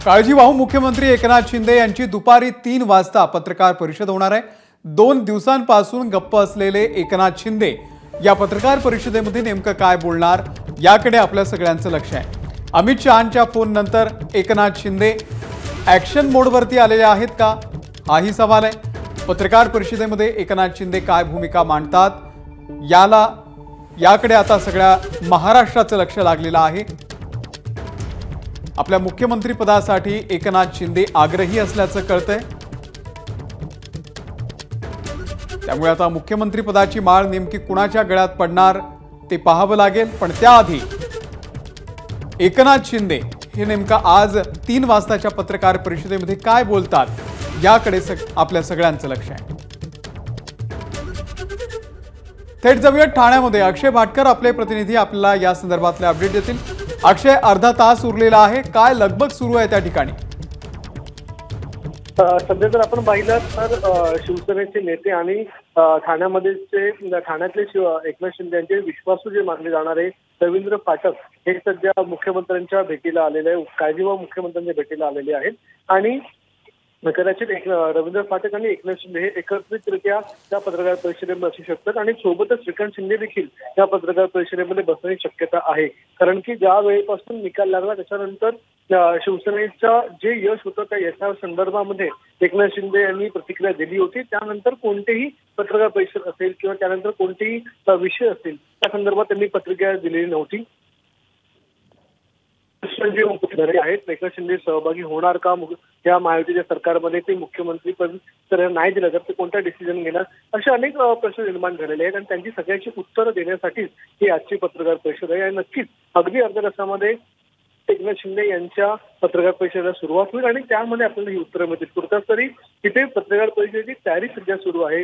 काळजीवाहू मुख्यमंत्री एकनाथ शिंदे यांची दुपारी 3 वाजता पत्रकार परिषद होणार आहे। 2 दिवसांपासून गप्प असलेले एकनाथ शिंदे या पत्रकार परिषदेमध्ये नेमकं काय बोलणार याकडे आपल्या सगळ्यांचं लक्ष आहे। अमित शहांच्या फोन नंतर एकनाथ शिंदे ॲक्शन मोडवरती आलेले आहेत का, हाही सवाल आहे। पत्रकार परिषदेमध्ये एकनाथ शिंदे काय भूमिका मांडतात याकडे आता सगळ्या महाराष्ट्राचं लक्ष लागलेलं आहे। आपल्या मुख्यमंत्री पदासाठी एकनाथ शिंदे आग्रही असल्याचं कळतंय, त्यामुळे आता मुख्यमंत्री पदाची माळ नेमकी कुणाच्या गळ्यात पडणार ते पाहावं लागेल। पण त्याआधी एकनाथ शिंदे हे नेमका आज 3 वाजताच्या पत्रकार परिषदेमध्ये काय बोलतात याकडे आपल्या सगळ्यांचं लक्ष आहे। थेट जाऊया ठाण्यामध्ये। अक्षय भाटकर आपले प्रतिनिधी आपल्याला या संदर्भातले अपडेट देतील। अक्षय, अर्धा तास उरलेला आहे, काय लगबग सुरू आहे त्या ठिकाणी? सध्या जर आपण पाहिलं तर शिवसेनेचे नेते आणि ठाण्यातले एकनाथ शिंदे यांचे विश्वासू जे मानले जाणारे रवींद्र फाटक हे सध्या मुख्यमंत्र्यांच्या भेटीला आलेले आहे, काळजीवाहू मुख्यमंत्र्यांच्या भेटीला आलेले आहेत। आणि कदाचित रवींद्र फाटक आणि एकनाथ शिंदे हे एकत्रितरित्या त्या पत्रकार परिषदेमध्ये असू शकतात आणि सोबतच श्रीकांत शिंदे देखील त्या पत्रकार परिषदेमध्ये बसण्याची शक्यता आहे। कारण की ज्या वेळेपासून निकाल लागला त्याच्यानंतर शिवसेनेचं जे यश होतं त्या यशा संदर्भामध्ये एकनाथ शिंदे यांनी प्रतिक्रिया दिली होती। त्यानंतर कोणतेही पत्रकार परिषद असेल किंवा त्यानंतर कोणतेही विषय असेल त्या संदर्भात त्यांनी प्रतिक्रिया दिलेली नव्हती। जे मुख्यमंत्री आहेत एकनाथ शिंदे सहभागी होणार का या महायुतीच्या सरकारमध्ये, ते मुख्यमंत्री पद तर नाही दिलं तर ते कोणता डिसिजन घेणार, असे अनेक प्रश्न निर्माण झालेले आहेत आणि त्यांची सगळ्यांची उत्तरं देण्यासाठीच ही आजची पत्रकार परिषद आहे। आणि नक्कीच अगदी अर्ध्या तासामध्ये एकनाथ शिंदे यांच्या पत्रकार परिषदेला सुरुवात होईल आणि त्यामध्ये आपल्याला ही उत्तरं मिळतील। तुर्तास तरी तिथे पत्रकार परिषदेची तयारी सध्या सुरू आहे।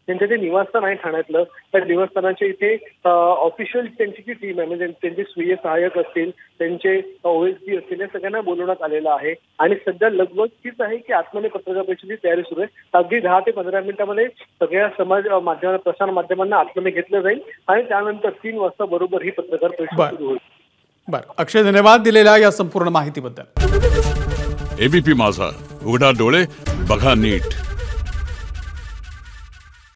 त्यांचं जे निवासस्थान आहे ठाण्यातलं, त्या निवासस्थानाच्या इथे ऑफिशियल त्यांची जी टीम आहे, म्हणजे त्यांचे स्वीय सहाय्यक असतील, त्यांचे OSD असतील, या सगळ्यांना बोलवण्यात आलेलं आहे। आणि सध्या लगबग हीच आहे की आतमध्ये पत्रकार परिषदेची तयारी सुरू आहे। अगदी 10 ते 15 मिनिटांमध्ये सगळ्या प्रसार माध्यमांना आतमध्ये घेतलं जाईल आणि त्यानंतर 3 वाजता बरोबर ही पत्रकार परिषद सुरू होईल। बरं अक्षय, धन्यवाद दिलेल्या या संपूर्ण माहितीबद्दल। ABP माझा, उघडा डोळे बघा नीट।